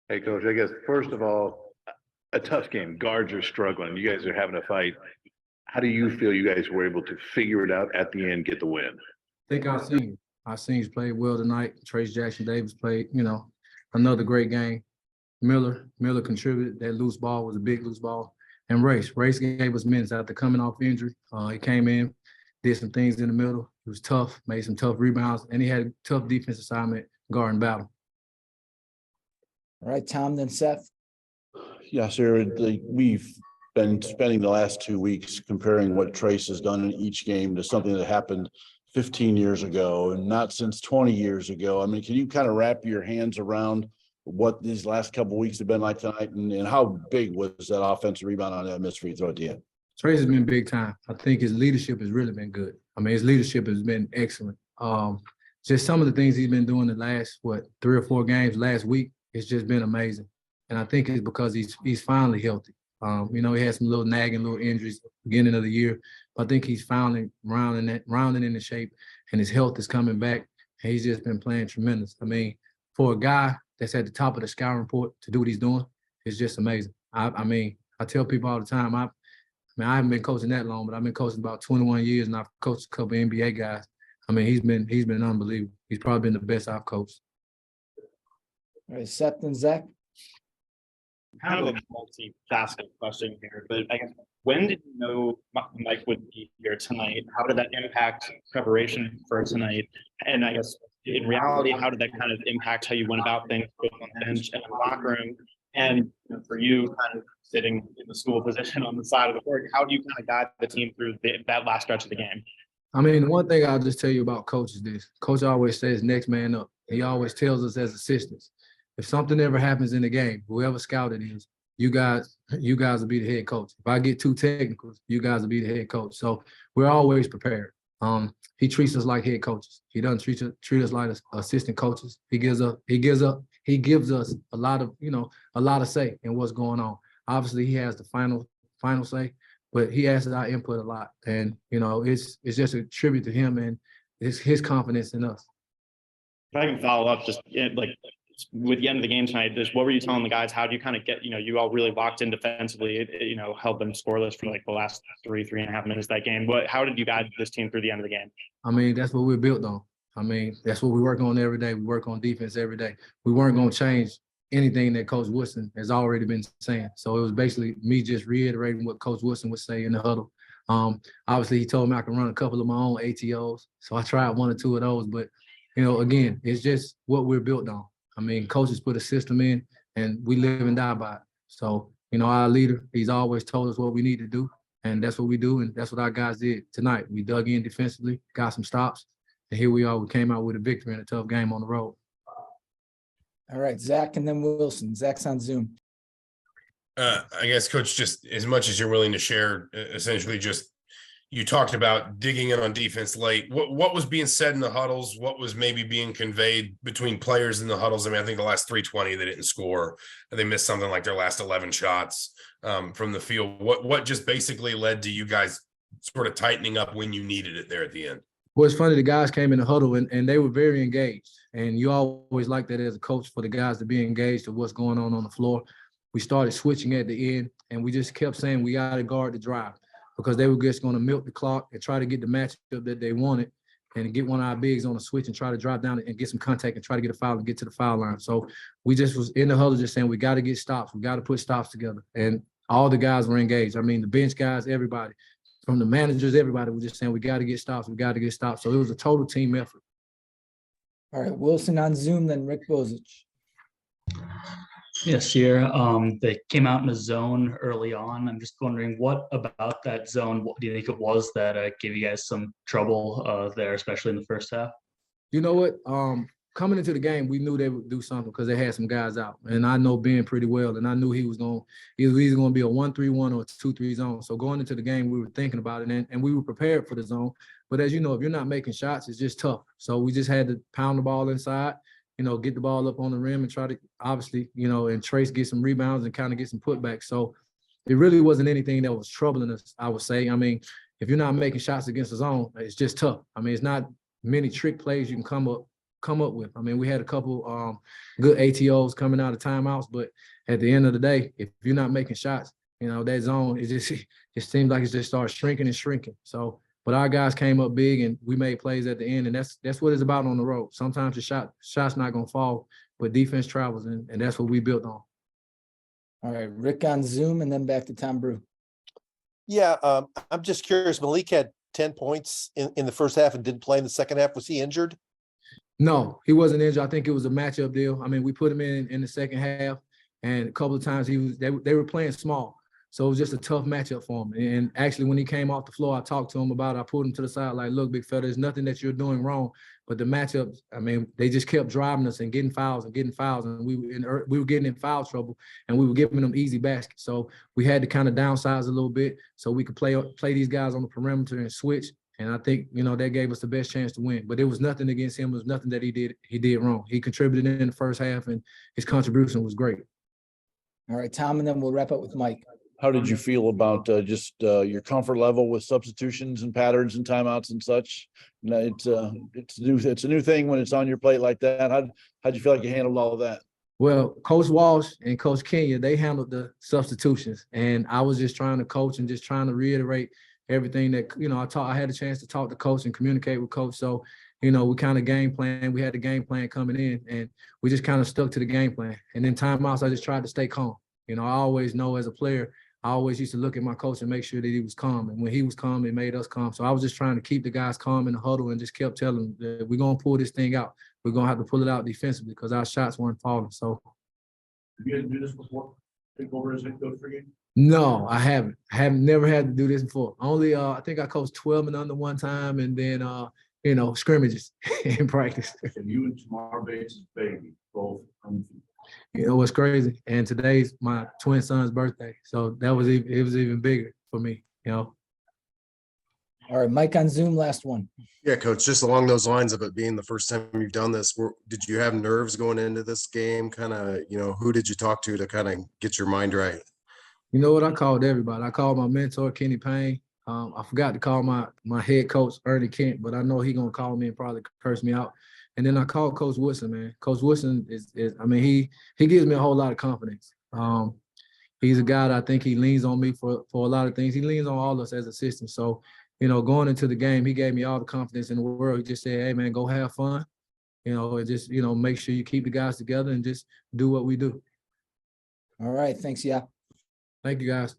Hey, Coach, I guess first of all, a tough game. Guards are struggling. You guys are having a fight. How do you feel you guys were able to figure it out at the end, get the win? I think our seniors played well tonight. Trace Jackson Davis played, another great game. Miller contributed. That loose ball was a big loose ball. And Race gave us minutes after coming off injury. He came in, did some things in the middle. He was tough, made some tough rebounds, and he had a tough defense assignment guarding battle. All right, Tom, then Seth. Yeah, sir. We've been spending the last 2 weeks comparing what Trace has done in each game to something that happened 15 years ago and not since 20 years ago. I mean, can you kind of wrap your hands around what these last couple of weeks have been like tonight, and how big was that offensive rebound on that missed free throw at the end? Trace has been big time. I think his leadership has really been good. I mean, his leadership has been excellent. Just some of the things he's been doing the last, 3 or 4 games last week, it's just been amazing. And I think it's because he's finally healthy. He had some little nagging little injuries at the beginning of the year, but I think he's finally rounding into shape, and his health is coming back, and he's just been playing tremendous. I mean, for a guy that's at the top of the scouting report to do what he's doing, it's just amazing. I tell people all the time, I haven't been coaching that long, but I've been coaching about 21 years, and I've coached a couple of NBA guys. I mean, he's been unbelievable. He's probably been the best I've coached. All right, Seth and Zach. Kind of a multi-faceted question here, but I guess when did you know Mike would be here tonight? How did that impact preparation for tonight? And I guess in reality, how did that kind of impact how you went about things both on the bench and in the locker room? And for you, kind of sitting in the school position on the side of the court, how do you kind of guide the team through that last stretch of the game? I mean, the one thing I'll just tell you about Coach is this. Coach always says next man up. He always tells us as assistants, if something ever happens in the game, whoever scout it is, you guys will be the head coach. If I get too technical, you guys will be the head coach. So we're always prepared. He treats us like head coaches. He doesn't treat us like assistant coaches. He gives us a lot of say in what's going on. Obviously, he has the final say, but he asks our input a lot, and it's just a tribute to him and his confidence in us. If I can follow up, just with the end of the game tonight, what were you telling the guys? How do you kind of get, you all really locked in defensively, held them scoreless for the last 3.5 minutes of that game. How did you guide this team through the end of the game? I mean, that's what we're built on. I mean, that's what we work on every day. We work on defense every day. We weren't going to change anything that Coach Woodson has already been saying. So it was basically me just reiterating what Coach Woodson would say in the huddle. Obviously, he told me I can run a couple of my own ATOs. So I tried 1 or 2 of those. But, again, it's just what we're built on. I mean, coaches put a system in, and we live and die by it. So, our leader, he's always told us what we need to do, and that's what we do, and that's what our guys did tonight. We dug in defensively, got some stops, and here we are. We came out with a victory in a tough game on the road. All right, Zach and then Wilson. Zach's on Zoom. I guess, Coach, just as much as you're willing to share, essentially just you talked about digging in on defense late. What was being said in the huddles? What was maybe being conveyed between players in the huddles? I mean, I think the last 3:20 they didn't score. They missed something like their last 11 shots from the field. What just basically led to you guys sort of tightening up when you needed it there at the end? Well, it's funny. The guys came in the huddle and they were very engaged. And you always like that as a coach for the guys to be engaged to what's going on the floor. We started switching at the end, and we just kept saying we got to guard the drive, because they were just going to milk the clock and try to get the matchup that they wanted and get one of our bigs on a switch and try to drive down and get some contact and try to get a foul and get to the foul line. So we just was in the huddle just saying we got to get stops. We got to put stops together. And all the guys were engaged. I mean, the bench guys, everybody, from the managers, everybody was just saying we got to get stops. We got to get stops. So it was a total team effort. All right, Wilson on Zoom, then Rick Bozich. Yes, here. They came out in a zone early on. I'm just wondering, what about that zone, what do you think it was that gave you guys some trouble there, especially in the first half? You know what? Coming into the game, we knew they would do something because they had some guys out. And I know Ben pretty well, and I knew he was either going to be a 1-3-1 or a 2-3 zone. So going into the game, we were thinking about it, and we were prepared for the zone. But as you know, if you're not making shots, it's just tough. So we just had to pound the ball inside, get the ball up on the rim and try to, obviously, and Trace get some rebounds and kind of get some putbacks. So it really wasn't anything that was troubling us, I would say. I mean, if you're not making shots against the zone, it's just tough. I mean, it's not many trick plays you can come up with. I mean, we had a couple good ATOs coming out of timeouts, but at the end of the day, if you're not making shots, you know, that zone, it seems like it just starts shrinking and shrinking. So, but our guys came up big and we made plays at the end, and that's what it's about on the road. Sometimes the shot's not gonna fall, but defense travels, and that's what we built on. All right, Rick on Zoom and then back to Tom Brew. Yeah, I'm just curious. Malik had 10 points in the first half and didn't play in the second half. Was he injured? No, he wasn't injured. I think it was a matchup deal. I mean, we put him in the second half, and a couple of times they were playing small. So it was just a tough matchup for him. And actually, when he came off the floor, I talked to him about it. I pulled him to the side, like, look, big fella, there's nothing that you're doing wrong. But the matchups, I mean, they just kept driving us and getting fouls. And we were getting in foul trouble, and we were giving them easy baskets. So we had to kind of downsize a little bit so we could play these guys on the perimeter and switch. And I think, you know, that gave us the best chance to win. But it was nothing against him. It was nothing that he did wrong. He contributed in the first half, and his contribution was great. All right, Tom, and then we'll wrap up with Mike. How did you feel about just your comfort level with substitutions and patterns and timeouts and such? You know, it's a new thing when it's on your plate like that. How'd you feel like you handled all of that? Well, Coach Walsh and Coach Kenya, they handled the substitutions, and I was just trying to coach and just trying to reiterate everything that, you know, I had a chance to talk to Coach and communicate with Coach. So, you know, we kind of game plan. We had the game plan coming in, and we just kind of stuck to the game plan. And then timeouts, I just tried to stay calm. You know, I always know as a player, I always used to look at my coach and make sure that he was calm. And when he was calm, it made us calm. So I was just trying to keep the guys calm in the huddle and just kept telling them that we're going to pull this thing out. We're going to have to pull it out defensively because our shots weren't falling. So. Have you had to do this before? Take over as head coach for you? No, I haven't. Never had to do this before. Only, I think I coached 12 and under one time, and then, you know, scrimmages in practice. And you and Tamar Bates' baby, both undefeated. You know what's crazy? And today's my twin son's birthday, so it was even bigger for me. You know. All right, Mike on Zoom, last one. Yeah, coach, just along those lines of it being the first time you've done this, did you have nerves going into this game? Kind of, you know, who did you talk to kind of get your mind right? You know what? I called everybody. I called my mentor, Kenny Payne. I forgot to call my head coach, Ernie Kent, but I know he's going to call me and probably curse me out. And then I called Coach Woodson, man. Coach Woodson is I mean, he gives me a whole lot of confidence. He's a guy that I think he leans on me for a lot of things. He leans on all of us as assistants. So, you know, going into the game, he gave me all the confidence in the world. He just said, hey, man, go have fun. You know, and just, you know, make sure you keep the guys together and just do what we do. All right, thanks, yeah. Thank you, guys.